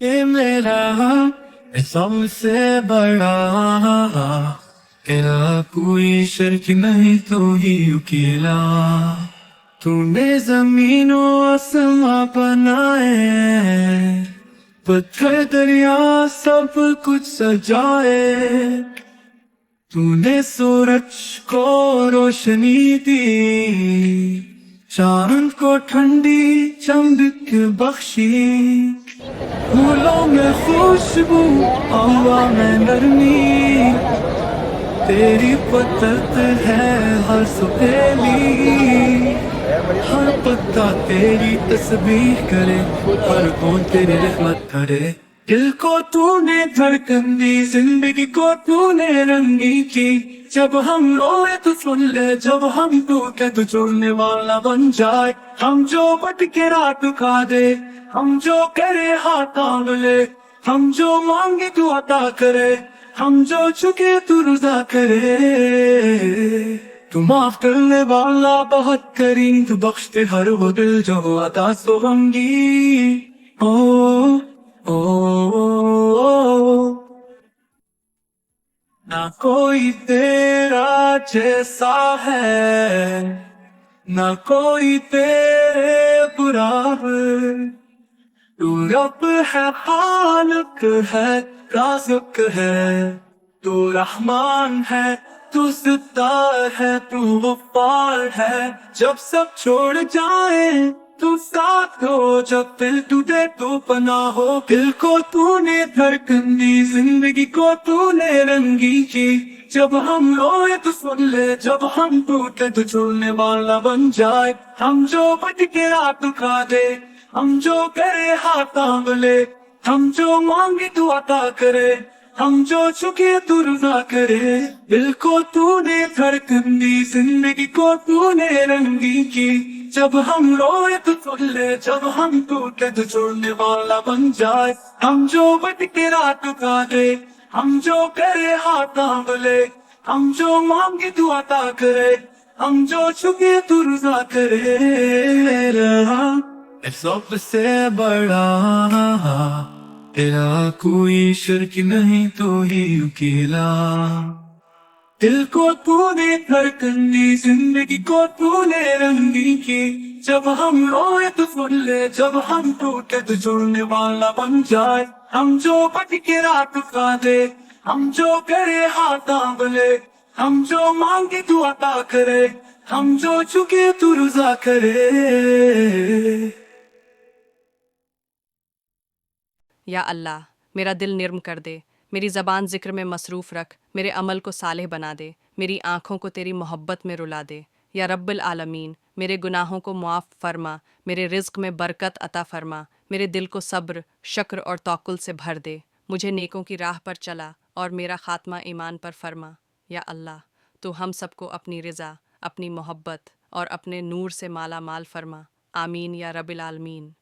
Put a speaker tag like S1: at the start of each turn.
S1: ये मेरा सबसे बड़ा तेरा कोई शर्क नहीं तो ही अकेला तूने जमीनों आसमां बनाए पत्थर दरिया सब कुछ सजाए तूने सूरज को रोशनी दी चांद को ठंडी चमक बख्शी फूलों में खुशबू हवा में नरमी तेरी पतत है हर सुहेली हर पत्ता तेरी तस्बीह करे हर कौन तेरी रहमत करे दिल को तूने धड़कन दी जिंदगी को तूने रंगी की जब हम रोए तो सुन ले जब हम टूटे तो जोड़ने वाला बन जाए हम जो भटके रात खा दे हम जो करे हाथ थाम ले हम जो मांगे तू अता करे हम जो चुके तू रुज़ा करे तू माफ करने वाला बहुत करीम तू बख्शते हर वो दिल जो अता सो गमगी ओ ओ, ना कोई तेरा जैसा है ना कोई तेरे बराबर तू रब है खालिक है राज़िक है तू रहमान है तू सितार है तू गफ्फार है जब सब छोड़ जाए तू साथ हो जब दिल टूटे तू पनाह हो दिल को तूने धड़कन दी जिंदगी को तूने रंगी की जब हम रोए तो सुन ले जब हम टूटे तो छोड़ने वाला बन जाए हम जो भटके रात खा दे हम जो करे हाथ थाम ले हम जो मांगे तू अता करे हम जो चुके तू रुज़ा करे दिल को तूने धड़कन दी जिंदगी को तूने रंगी की जब हम रोए तो सुन ले जब हम टूटे तो छोड़ने वाला बन जाए हम जो भटके रात खा दे हम जो करे हाथ थाम ले हम जो मांगे तू अता करे हम जो चुके तू रुज़ा करे रहा सबसे बड़ा तेरा कोई शर्क नहीं तो ही अकेला दिल को तूने धड़कन दी जिंदगी को तूने रंगी की जब हम रोए तो सुन ले जब हम टूटे तो जोड़ने वाला बन जाए हम जो भटके रात खा दे हम जो करे हाथ थाम ले हम जो मांगे तू अता करे हम जो चुके तू रुज़ा करे
S2: या अल्लाह मेरा दिल निर्म कर दे, मेरी ज़बान ज़िक्र में मसरूफ़ रख, मेरे अमल को सालेह बना दे, मेरी आँखों को तेरी मोहब्बत में रुला दे। या रब्बिल आलमीन मेरे गुनाहों को मुआफ़ फरमा, मेरे रिज़्क़ में बरकत अता फरमा, मेरे दिल को सब्र शक्र और तवक्कुल से भर दे, मुझे नेकों की राह पर चला और मेरा ख़ात्मा ईमान पर फरमा। या अल्लाह तो हम सबको अपनी रज़ा, अपनी मोहब्बत और अपने नूर से माला माल फरमा। आमीन या रब्बिल आलमीन।